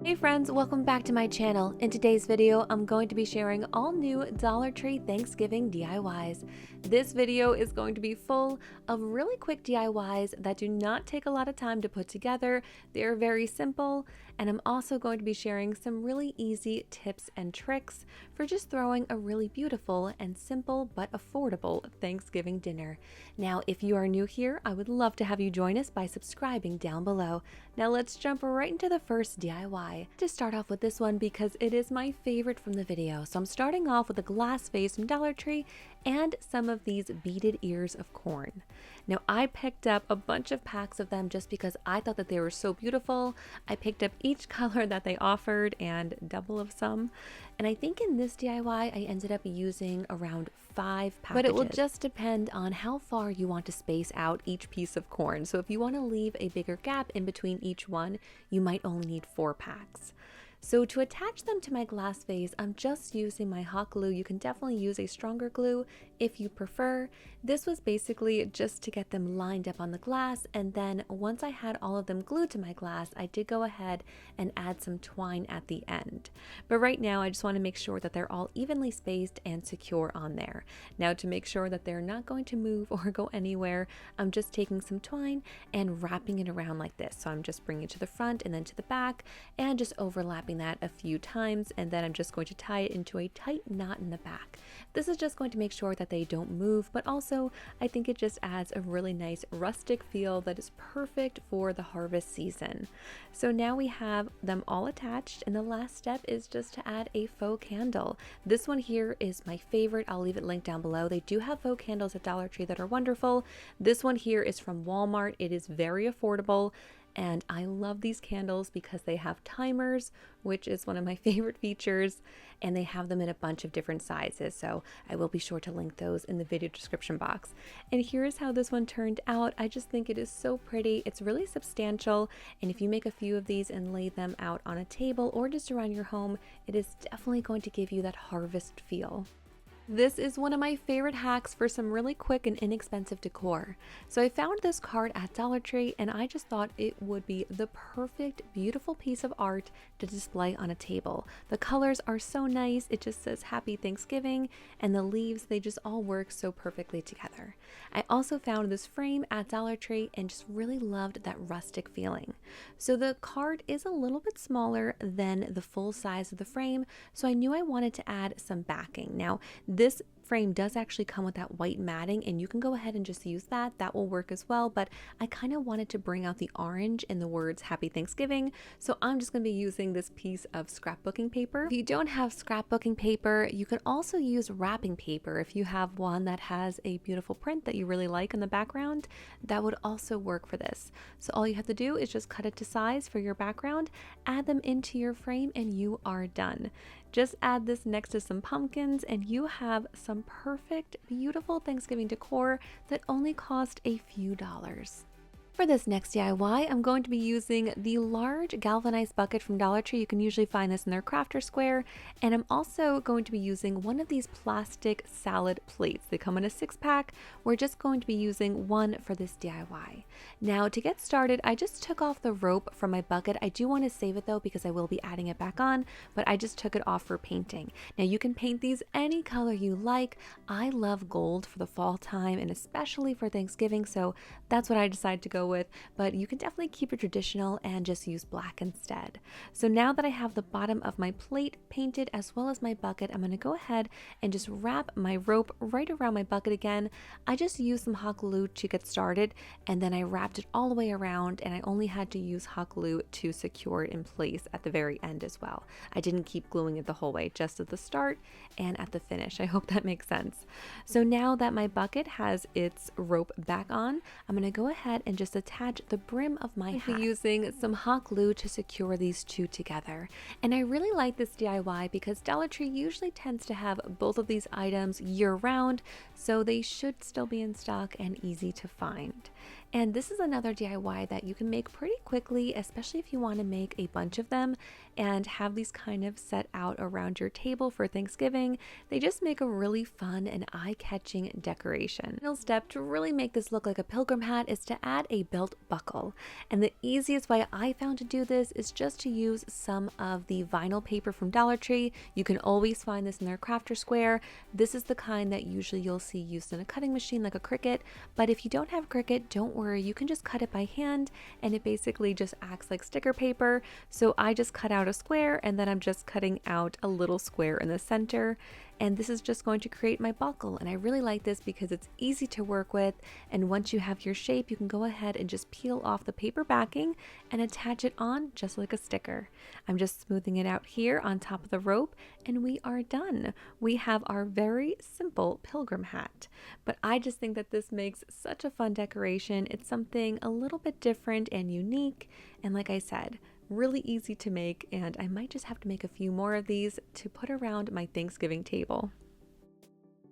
Hey friends, welcome back to my channel. In today's video, I'm going to be sharing all new Dollar Tree Thanksgiving DIYs. This video is going to be full of really quick DIYs that do not take a lot of time to put together. They're very simple, and I'm also going to be sharing some really easy tips and tricks for just throwing a really beautiful and simple but affordable Thanksgiving dinner. Now, if you are new here, I would love to have you join us by subscribing down below. Now let's jump right into the first DIY. To start off with this one because it is my favorite from the video. So I'm starting off with a glass vase from Dollar Tree and some of these beaded ears of corn. Now I picked up a bunch of packs of them just because I thought that they were so beautiful. I picked up each color that they offered and double of some. And I think in this DIY I ended up using around 5 packages. But it will just depend on how far you want to space out each piece of corn. So if you want to leave a bigger gap in between each one, you might only need 4 packs. So to attach them to my glass vase, I'm just using my hot glue. You can definitely use a stronger glue if you prefer. This was basically just to get them lined up on the glass, and then once I had all of them glued to my glass, I did go ahead and add some twine at the end. But right now I just want to make sure that they're all evenly spaced and secure on there. Now to make sure that they're not going to move or go anywhere, I'm just taking some twine and wrapping it around like this. So I'm just bringing it to the front and then to the back and just overlapping that a few times, and then I'm just going to tie it into a tight knot in the back. This is just going to make sure that they don't move, but also I think it just adds a really nice rustic feel that is perfect for the harvest season. So now we have them all attached, and the last step is just to add a faux candle. This one here is my favorite. I'll leave it linked down below. They do have faux candles at Dollar Tree that are wonderful. This one here is from Walmart. It is very affordable. And I love these candles because they have timers, which is one of my favorite features, and they have them in a bunch of different sizes, so I will be sure to link those in the video description box. And here's how this one turned out. I just think it is so pretty. It's really substantial, and if you make a few of these and lay them out on a table or just around your home, it is definitely going to give you that harvest feel. This is one of my favorite hacks for some really quick and inexpensive decor. So I found this card at Dollar Tree and I just thought it would be the perfect, beautiful piece of art to display on a table. The colors are so nice. It just says Happy Thanksgiving, and the leaves, they just all work so perfectly together. I also found this frame at Dollar Tree and just really loved that rustic feeling. So the card is a little bit smaller than the full size of the frame, so I knew I wanted to add some backing. Now, this frame does actually come with that white matting, and you can go ahead and just use that. That will work as well, but I kind of wanted to bring out the orange in the words Happy Thanksgiving, so I'm just going to be using this piece of scrapbooking paper. If you don't have scrapbooking paper, you could also use wrapping paper. If you have one that has a beautiful print that you really like in the background, that would also work for this. So all you have to do is just cut it to size for your background, add them into your frame, and you are done. Just add this next to some pumpkins and you have some perfect, beautiful Thanksgiving decor that only cost a few dollars. For this next DIY, I'm going to be using the large galvanized bucket from Dollar Tree. You can usually find this in their crafter square. And I'm also going to be using one of these plastic salad plates. They come in a 6-pack. We're just going to be using one for this DIY. Now to get started, I just took off the rope from my bucket. I do want to save it though because I will be adding it back on, but I just took it off for painting. Now you can paint these any color you like. I love gold for the fall time and especially for Thanksgiving, so that's what I decided to go with, but you can definitely keep it traditional and just use black instead. So now that I have the bottom of my plate painted as well as my bucket, I'm going to go ahead and just wrap my rope right around my bucket again. I just used some hot glue to get started, and then I wrapped it all the way around, and I only had to use hot glue to secure it in place at the very end as well. I didn't keep gluing it the whole way, just at the start and at the finish. I hope that makes sense. So now that my bucket has its rope back on, I'm going to go ahead and just attach the brim of my hat using some hot glue to secure these two together. And I really like this DIY because Dollar Tree usually tends to have both of these items year round, so they should still be in stock and easy to find. And this is another DIY that you can make pretty quickly, especially if you want to make a bunch of them and have these kind of set out around your table for Thanksgiving. They just make a really fun and eye-catching decoration. The final step to really make this look like a pilgrim hat is to add a belt buckle. And the easiest way I found to do this is just to use some of the vinyl paper from Dollar Tree. You can always find this in their crafter square. This is the kind that usually you'll see used in a cutting machine like a Cricut, but if you don't have Cricut, don't worry, you can just cut it by hand and it basically just acts like sticker paper. So I just cut out a square and then I'm just cutting out a little square in the center, and this is just going to create my buckle. And I really like this because it's easy to work with, and once you have your shape, you can go ahead and just peel off the paper backing and attach it on just like a sticker. I'm just smoothing it out here on top of the rope and we are done. We have our very simple pilgrim hat, but I just think that this makes such a fun decoration. It's something a little bit different and unique, and like I said, really easy to make, and I might just have to make a few more of these to put around my Thanksgiving table.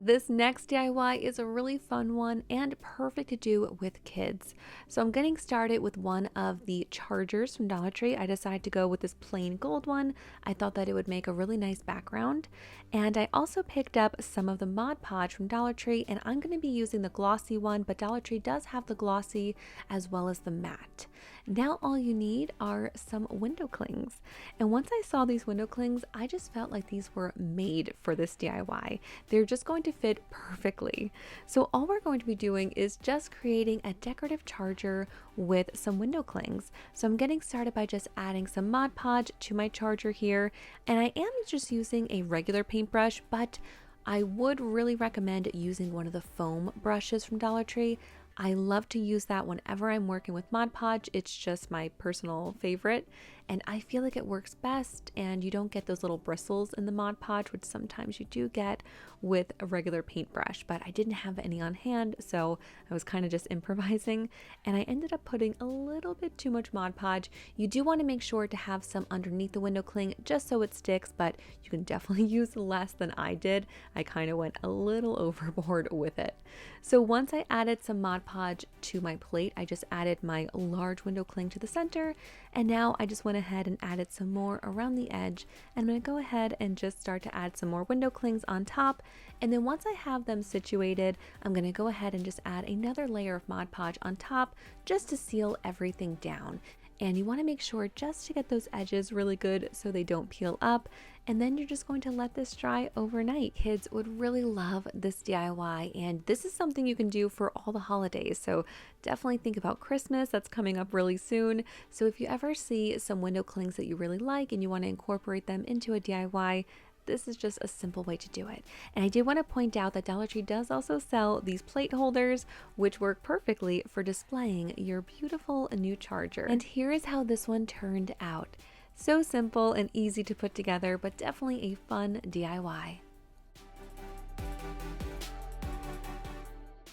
This next DIY is a really fun one and perfect to do with kids. So I'm getting started with one of the chargers from Dollar Tree. I decided to go with this plain gold one. I thought that it would make a really nice background. And I also picked up some of the Mod Podge from Dollar Tree, and I'm going to be using the glossy one, but Dollar Tree does have the glossy as well as the matte. Now all you need are some window clings. And once I saw these window clings, I just felt like these were made for this DIY. They're just going to fit perfectly. So all we're going to be doing is just creating a decorative charger with some window clings. So I'm getting started by just adding some Mod Podge to my charger here, and I am just using a regular paintbrush, but I would really recommend using one of the foam brushes from Dollar Tree. I love to use that whenever I'm working with Mod Podge. It's just my personal favorite, and I feel like it works best, and you don't get those little bristles in the Mod Podge, which sometimes you do get with a regular paintbrush, but I didn't have any on hand, so I was kind of just improvising, and I ended up putting a little bit too much Mod Podge. You do want to make sure to have some underneath the window cling just so it sticks, but you can definitely use less than I did. I kind of went a little overboard with it. So once I added some Mod Podge to my plate, I just added my large window cling to the center, and now I just went ahead and added some more around the edge. And I'm going to go ahead and just start to add some more window clings on top, and then once I have them situated, I'm going to go ahead and just add another layer of Mod Podge on top just to seal everything down. And you want to make sure just to get those edges really good so they don't peel up, and then you're just going to let this dry overnight. Kids would really love this DIY, and this is something you can do for all the holidays, so definitely think about Christmas. That's coming up really soon. So if you ever see some window clings that you really like and you want to incorporate them into a DIY, this is just a simple way to do it. And I did want to point out that Dollar Tree does also sell these plate holders, which work perfectly for displaying your beautiful new charger. And here is how this one turned out. So simple and easy to put together, but definitely a fun DIY.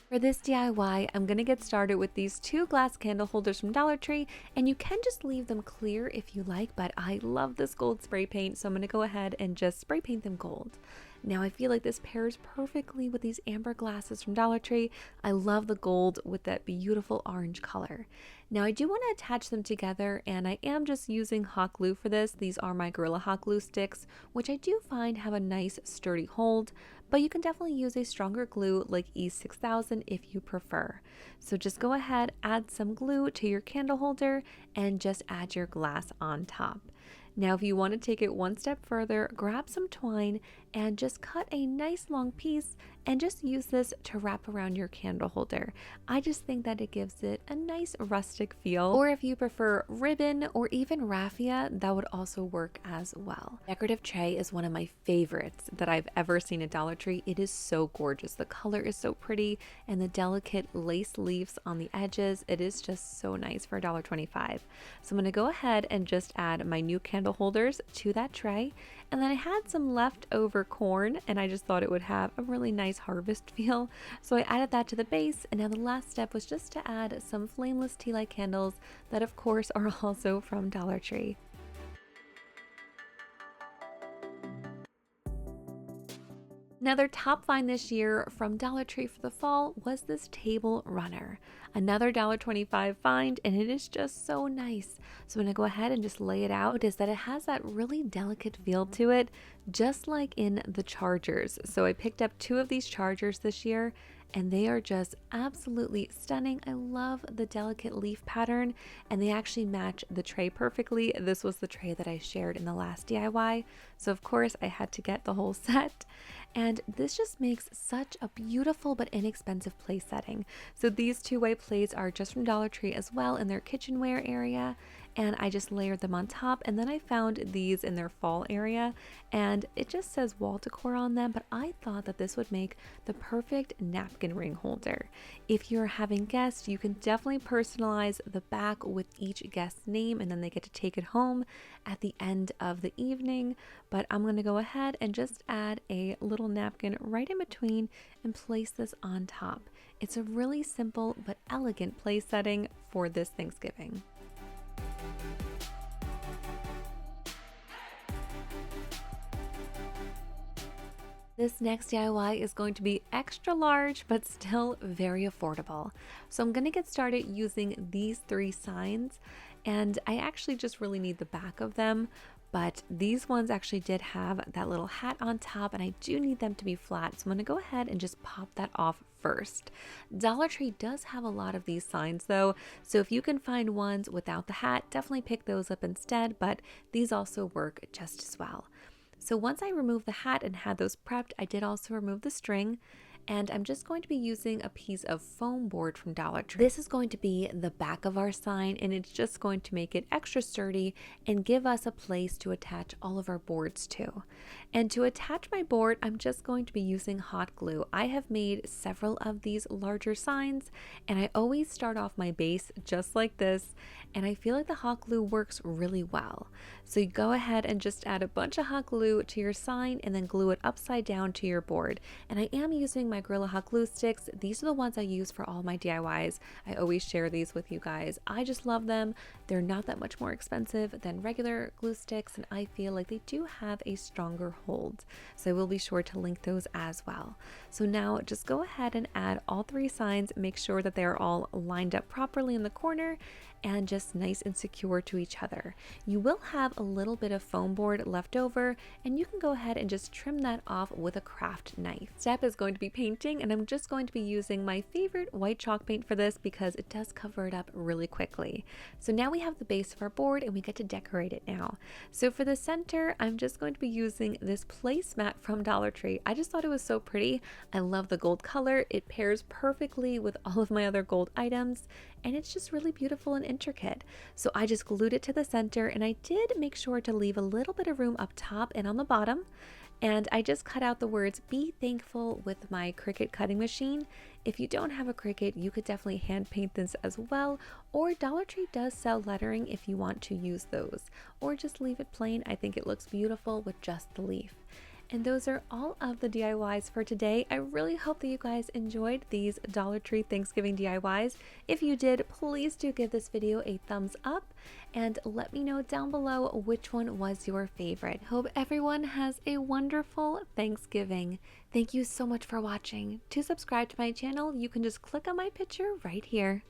For this DIY, I'm going to get started with these two glass candle holders from Dollar Tree, and you can just leave them clear if you like, but I love this gold spray paint, so I'm going to go ahead and just spray paint them gold. Now I feel like this pairs perfectly with these amber glasses from Dollar Tree. I love the gold with that beautiful orange color. Now I do want to attach them together, and I am just using hot glue for this. These are my Gorilla Hot Glue sticks, which I do find have a nice sturdy hold, but you can definitely use a stronger glue like E6000 if you prefer. So just go ahead, add some glue to your candle holder, and just add your glass on top. Now, if you want to take it one step further, grab some twine and just cut a nice long piece and just use this to wrap around your candle holder. I just think that it gives it a nice rustic feel. Or if you prefer ribbon or even raffia, that would also work as well. Decorative tray is one of my favorites that I've ever seen at Dollar Tree. It is so gorgeous. The color is so pretty, and the delicate lace leaves on the edges, it is just so nice for $1.25. So I'm going to go ahead and just add my new candle holders to that tray. And then I had some leftover corn, and I just thought it would have a really nice harvest feel. So I added that to the base, and now the last step was just to add some flameless tea light candles that of course are also from Dollar Tree. Now, their top find this year from Dollar Tree for the fall was this table runner, another $1.25 find, and it is just so nice. So I'm going to go ahead and just lay it out. Is that it has that really delicate feel to it, just like in the chargers. So I picked up 2 of these chargers this year, and they are just absolutely stunning. I love the delicate leaf pattern, and they actually match the tray perfectly. This was the tray that I shared in the last DIY, so of course I had to get the whole set. And this just makes such a beautiful but inexpensive place setting. So these 2-way plates are just from Dollar Tree as well in their kitchenware area, and I just layered them on top. And then I found these in their fall area, and it just says wall decor on them, but I thought that this would make the perfect napkin ring holder. If you're having guests, you can definitely personalize the back with each guest's name, and then they get to take it home at the end of the evening. But I'm going to go ahead and just add a little napkin right in between and place this on top. It's a really simple but elegant place setting for this Thanksgiving. This next DIY is going to be extra large, but still very affordable. So I'm going to get started using these 3 signs, and I actually just really need the back of them, but these ones actually did have that little hat on top, and I do need them to be flat. So I'm going to go ahead and just pop that off first. Dollar Tree does have a lot of these signs though, so if you can find ones without the hat, definitely pick those up instead, but these also work just as well. So once I removed the hat and had those prepped, I did also remove the string, and I'm just going to be using a piece of foam board from Dollar Tree. This is going to be the back of our sign, and it's just going to make it extra sturdy and give us a place to attach all of our boards to. And to attach my board, I'm just going to be using hot glue. I have made several of these larger signs, and I always start off my base just like this, and I feel like the hot glue works really well. So you go ahead and just add a bunch of hot glue to your sign and then glue it upside down to your board. And I am using my Gorilla Hot Glue sticks. These are the ones I use for all my DIYs. I always share these with you guys. I just love them. They're not that much more expensive than regular glue sticks, and I feel like they do have a stronger hold. So I will be sure to link those as well. So now just go ahead and add all 3 signs. Make sure that they're all lined up properly in the corner and just nice and secure to each other. You will have a little bit of foam board left over, and you can go ahead and just trim that off with a craft knife. Step is going to be painting, and I'm just going to be using my favorite white chalk paint for this because it does cover it up really quickly. So now we have the base of our board and we get to decorate it now. So for the center, I'm just going to be using this placemat from Dollar Tree. I just thought it was so pretty. I love the gold color. It pairs perfectly with all of my other gold items, and it's just really beautiful and intricate. So I just glued it to the center, and I did make sure to leave a little bit of room up top and on the bottom. And I just cut out the words "Be Thankful" with my Cricut cutting machine. If you don't have a Cricut, you could definitely hand paint this as well, or Dollar Tree does sell lettering if you want to use those, or just leave it plain. I think it looks beautiful with just the leaf. And those are all of the DIYs for today. I really hope that you guys enjoyed these Dollar Tree Thanksgiving DIYs. If you did, please do give this video a thumbs up and let me know down below which one was your favorite. Hope everyone has a wonderful Thanksgiving. Thank you so much for watching. To subscribe to my channel, you can just click on my picture right here.